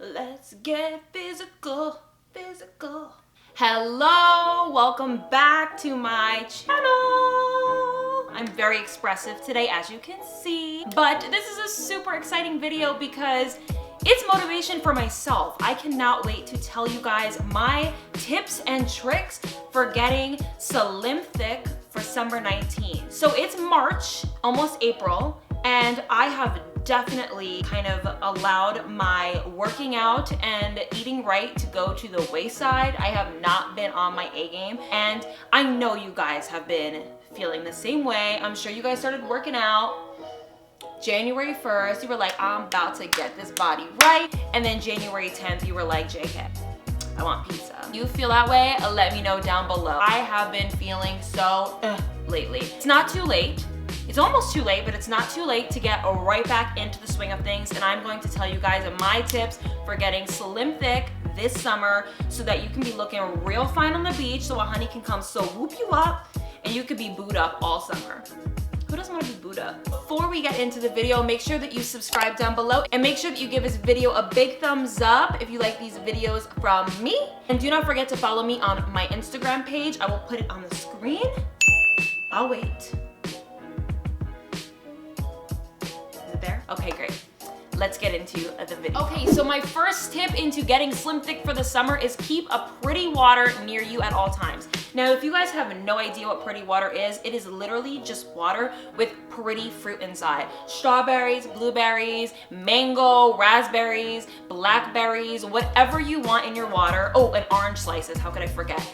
Let's get physical, physical. Hello, welcome back to my channel. I'm very expressive today, as you can see, but this is a super exciting video because it's motivation for myself. I cannot wait to tell you guys my tips and tricks for getting slim thick for summer 19. So it's March, almost April, and I have definitely kind of allowed my working out and eating right to go to the wayside. I have not been on my A game, and I know you guys have been feeling the same way. I'm sure you guys started working out January 1st, you were like, I'm about to get this body right. And then January 10th, you were like, JK, I want pizza. You feel that way? Let me know down below. I have been feeling so lately. It's not too late. It's almost too late, but it's not too late to get right back into the swing of things. And I'm going to tell you guys my tips for getting slim thick this summer so that you can be looking real fine on the beach so a honey can come so whoop you up and you could be booed up all summer. Who doesn't want to be booed up? Before we get into the video, make sure that you subscribe down below and make sure that you give this video a big thumbs up if you like these videos from me. And do not forget to follow me on my Instagram page. I will put it on the screen. I'll wait. Is it there? Okay, great. Let's get into the video. Okay, so my first tip into getting slim thick for the summer is keep a pretty water near you at all times. Now, if you guys have no idea what pretty water is, it is literally just water with pretty fruit inside. Strawberries, blueberries, mango, raspberries, blackberries, whatever you want in your water. Oh, and orange slices, how could I forget?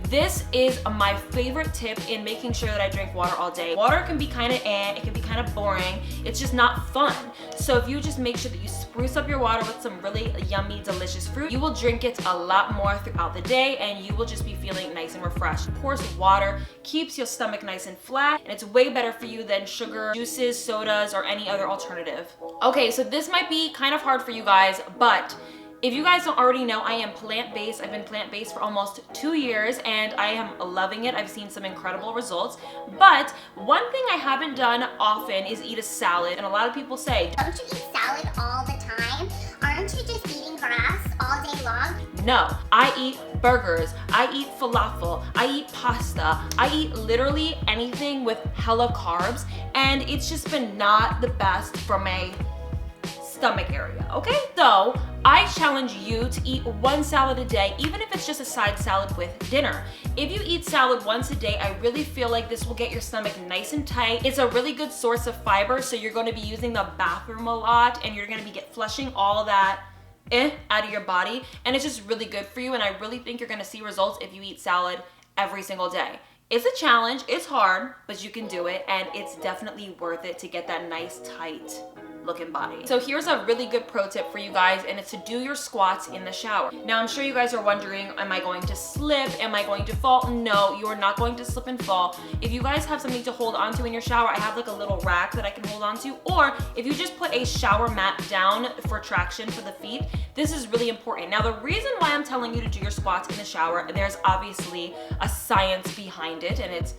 This is my favorite tip in making sure that I drink water all day. Water can be kind of it can be kind of boring. It's just not fun. So if you just make sure that you spruce up your water with some really yummy, delicious fruit, you will drink it a lot more throughout the day and you will just be feeling nice and refreshed. Of course, water keeps your stomach nice and flat, and it's way better for you than sugar, juices, sodas, or any other alternative. Okay, so this might be kind of hard for you guys, but if you guys don't already know, I am plant-based. I've been plant-based for almost 2 years and I am loving it. I've seen some incredible results. But one thing I haven't done often is eat a salad. And a lot of people say, don't you eat salad all the time? Aren't you just eating grass all day long? No, I eat burgers, I eat falafel, I eat pasta, I eat literally anything with hella carbs, and it's just been not the best for my stomach area, okay? So I challenge you to eat one salad a day, even if it's just a side salad with dinner. If you eat salad once a day, I really feel like this will get your stomach nice and tight. It's a really good source of fiber, so you're going to be using the bathroom a lot and you're going to be flushing all of that out of your body, and it's just really good for you, and I really think you're going to see results if you eat salad every single day. It's a challenge, it's hard, but you can do it, and it's definitely worth it to get that nice tight looking body. So here's a really good pro tip for you guys, and it's to do your squats in the shower. Now I'm sure you guys are wondering, am I going to slip? Am I going to fall? No, you are not going to slip and fall. If you guys have something to hold onto in your shower, I have like a little rack that I can hold onto, or if you just put a shower mat down for traction for the feet, this is really important. Now the reason why I'm telling you to do your squats in the shower, there's obviously a science behind it, and it's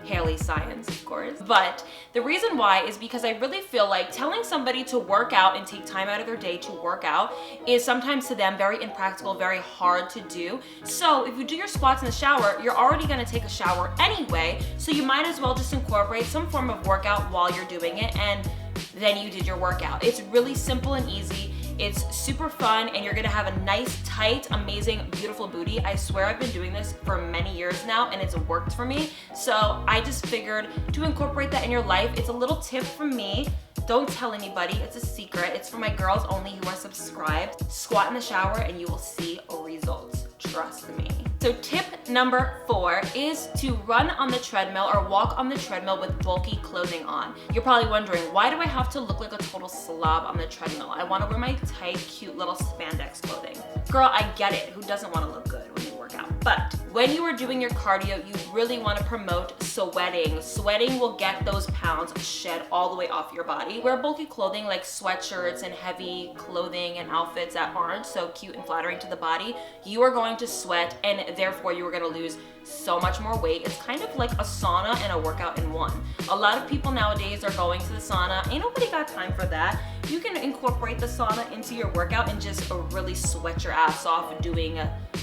Haley science, of course. But the reason why is because I really feel like telling somebody to work out and take time out of their day to work out is sometimes to them very impractical, very hard to do. So if you do your squats in the shower, you're already gonna take a shower anyway, so you might as well just incorporate some form of workout while you're doing it, and then you did your workout. It's really simple and easy. It's super fun, and you're gonna have a nice, tight, amazing, beautiful booty. I swear I've been doing this for many years now, and it's worked for me. So I just figured to incorporate that in your life. It's a little tip from me. Don't tell anybody, it's a secret. It's for my girls only who are subscribed. Squat in the shower and you will see results, trust me. So tip number 4 is to run on the treadmill or walk on the treadmill with bulky clothing on. You're probably wondering, why do I have to look like a total slob on the treadmill? I wanna wear my tight, cute little spandex clothing. Girl, I get it. Who doesn't wanna look good when you work out? But when you are doing your cardio, you really wanna promote sweating. Sweating will get those pounds shed all the way off your body. Wear bulky clothing like sweatshirts and heavy clothing and outfits that aren't so cute and flattering to the body. You are going to sweat, and therefore you are gonna lose so much more weight. It's kind of like a sauna and a workout in one. A lot of people nowadays are going to the sauna. Ain't nobody got time for that. you can incorporate the sauna into your workout and just really sweat your ass off doing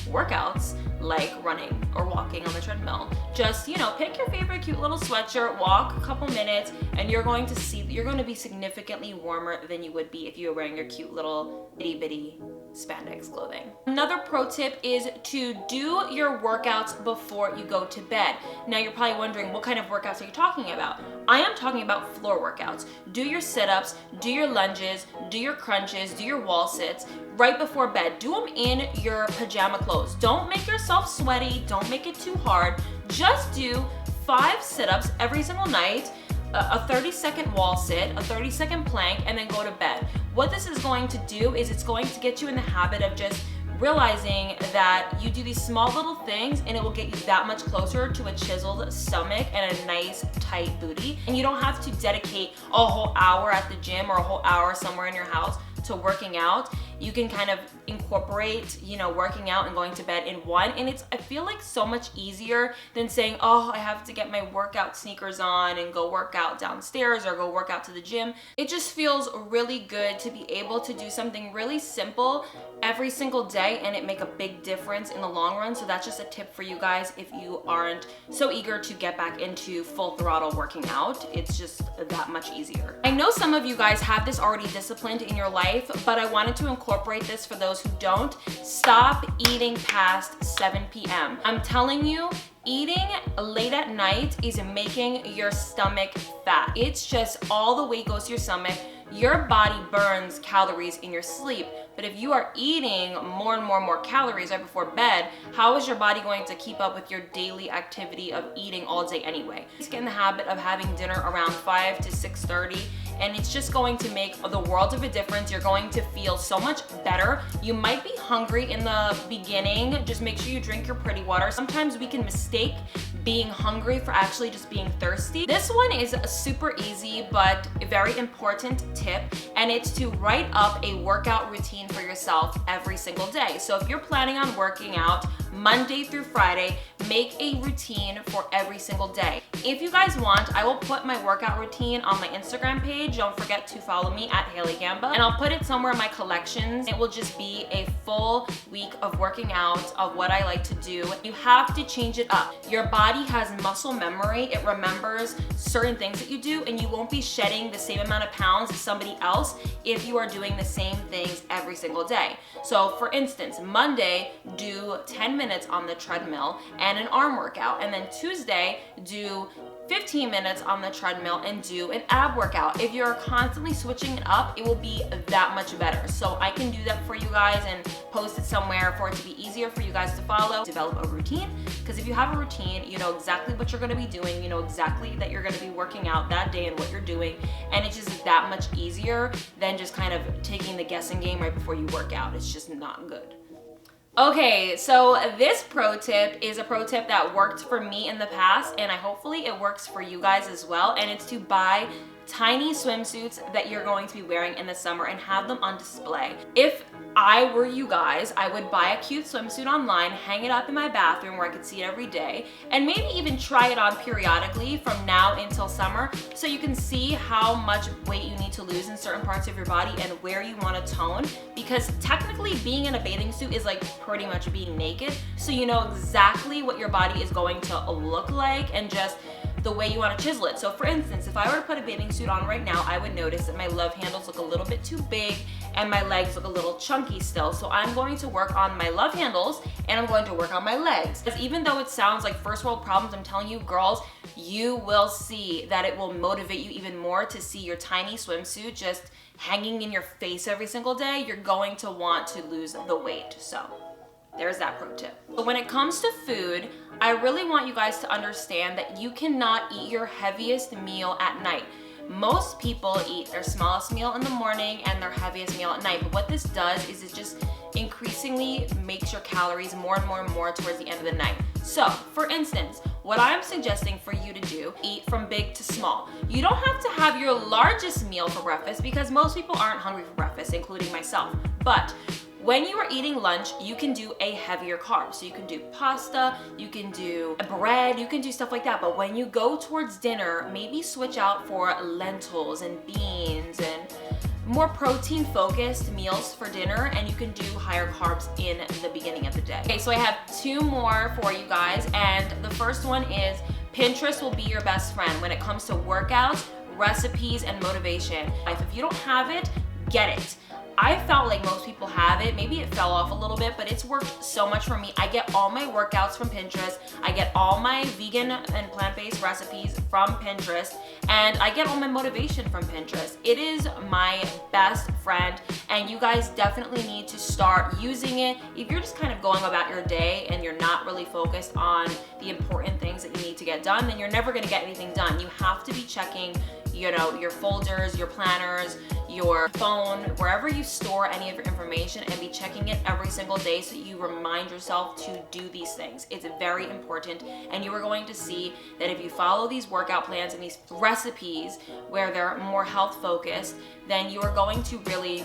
workouts like running or walking on the treadmill. Just, you know, pick your favorite cute little sweatshirt, walk a couple minutes, and you're going to see that you're going to be significantly warmer than you would be if you were wearing your cute little itty bitty spandex clothing. Another pro tip is to do your workouts before you go to bed. Now you're probably wondering, what kind of workouts are you talking about? I am talking about floor workouts. Do your sit-ups, do your lunges, do your crunches, do your wall sits right before bed. Do them in your pajama clothes. Don't make yourself sweaty. Don't make it too hard. Just do 5 sit-ups every single night, a 30-second wall sit, a 30-second plank, and then go to bed. What this is going to do is it's going to get you in the habit of just realizing that you do these small little things and it will get you that much closer to a chiseled stomach and a nice tight booty. And you don't have to dedicate a whole hour at the gym or a whole hour somewhere in your house to working out. You can kind of incorporate, you know, working out and going to bed in one. And it's, I feel like, so much easier than saying, oh, I have to get my workout sneakers on and go work out downstairs or go work out to the gym. It just feels really good to be able to do something really simple every single day and it make a big difference in the long run. So that's just a tip for you guys if you aren't so eager to get back into full throttle working out. It's just that much easier. I know some of you guys have this already disciplined in your life, but I wanted to incorporate this for those who don't. Stop eating past 7 p.m. I'm telling you, eating late at night is making your stomach fat. It's just all the weight goes to your stomach. Your body burns calories in your sleep, but if you are eating more and more calories right before bed, how is your body going to keep up with your daily activity of eating all day anyway? Just get in the habit of having dinner around 5 to 6:30, and it's just going to make the world of a difference. You're going to feel so much better. You might be hungry in the beginning. Just make sure you drink your pretty water. Sometimes we can mistake being hungry for actually just being thirsty. This one is a super easy but a very important tip, and it's to write up a workout routine for yourself every single day. So if you're planning on working out Monday through Friday, make a routine for every single day. If you guys want, I will put my workout routine on my Instagram page. Don't forget to follow me at Haley Gamba, and I'll put it somewhere in my collections. It will just be a full week of working out of what I like to do. You have to change it up. Your body has muscle memory. It remembers certain things that you do, and you won't be shedding the same amount of pounds as somebody else if you are doing the same things every single day. So for instance, Monday, do 10 minutes on the treadmill and an arm workout, and then Tuesday, do 15 minutes on the treadmill and do an ab workout. If you're constantly switching it up, it will be that much better. So I can do that for you guys and post it somewhere for it to be easier for you guys to follow. Develop a routine, because if you have a routine, you know exactly what you're gonna be doing, you know exactly that you're gonna be working out that day and what you're doing, and it's just that much easier than just kind of taking the guessing game right before you work out. It's just not good. Okay, so this pro tip is a pro tip that worked for me in the past, and hopefully it works for you guys as well, and it's to buy tiny swimsuits that you're going to be wearing in the summer and have them on display. If I were you guys, I would buy a cute swimsuit online, hang it up in my bathroom where I could see it every day, and maybe even try it on periodically from now until summer, so you can see how much weight you need to lose in certain parts of your body and where you want to tone, because technically being in a bathing suit is like pretty much being naked, so you know exactly what your body is going to look like and just the way you want to chisel it. So for instance, if I were to put a bathing suit on right now, I would notice that my love handles look a little bit too big and my legs look a little chunky still. So I'm going to work on my love handles and I'm going to work on my legs. Because even though it sounds like first world problems, I'm telling you, girls, you will see that it will motivate you even more to see your tiny swimsuit just hanging in your face every single day. You're going to want to lose the weight. So there's that pro tip. But when it comes to food, I really want you guys to understand that you cannot eat your heaviest meal at night. Most people eat their smallest meal in the morning and their heaviest meal at night, but what this does is it just increasingly makes your calories more and more towards the end of the night. So, for instance, what I'm suggesting for you to do, eat from big to small. You don't have to have your largest meal for breakfast because most people aren't hungry for breakfast, including myself. But when you are eating lunch, you can do a heavier carb. So you can do pasta, you can do bread, you can do stuff like that. But when you go towards dinner, maybe switch out for lentils and beans and more protein focused meals for dinner, and you can do higher carbs in the beginning of the day. Okay, so I have 2 more for you guys, and the first one is Pinterest will be your best friend when it comes to workouts, recipes, and motivation. If you don't have it, get it. I felt like most people have it. Maybe it fell off a little bit, but it's worked so much for me. I get all my workouts from Pinterest. I get all my vegan and plant-based recipes from Pinterest, and I get all my motivation from Pinterest. It is my best friend, and you guys definitely need to start using it. If you're just kind of going about your day and you're not really focused on the important things that you need to get done, then you're never gonna get anything done. You have to be checking, you know, your folders, your planners, your phone, wherever you store any of your information, and be checking it every single day so you remind yourself to do these things. It's very important, and you are going to see that if you follow these workout plans and these recipes where they're more health focused, then you are going to really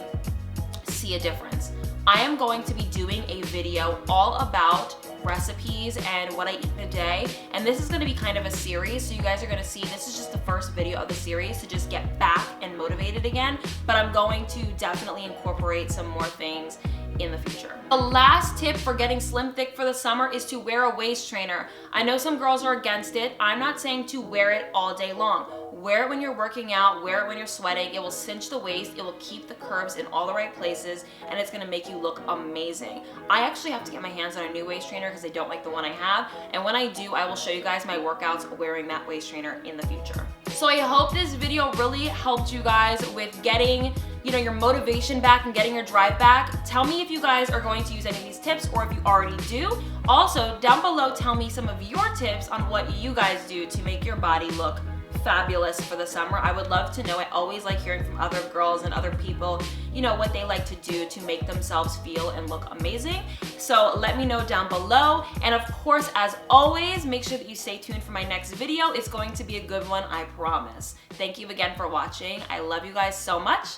see a difference. I am going to be doing a video all about recipes and what I eat in a day, and this is going to be kind of a series, so you guys are going to see this is just the first video of the series to just get back and motivated again, but I'm going to definitely incorporate some more things in the future. The last tip for getting slim thick for the summer is to wear a waist trainer. I know some girls are against it. I'm not saying to wear it all day long. Wear it when you're working out, wear it when you're sweating. It will cinch the waist, it will keep the curves in all the right places, and it's gonna make you look amazing. I actually have to get my hands on a new waist trainer because I don't like the one I have, and when I do, I will show you guys my workouts wearing that waist trainer in the future. So I hope this video really helped you guys with getting, you know, your motivation back and getting your drive back. Tell me if you guys are going to use any of these tips or if you already do. Also, down below, tell me some of your tips on what you guys do to make your body look fabulous for the summer. I would love to know. I always like hearing from other girls and other people, you know, what they like to do to make themselves feel and look amazing. So let me know down below. And of course, as always, make sure that you stay tuned for my next video. It's going to be a good one, I promise. Thank you again for watching. I love you guys so much.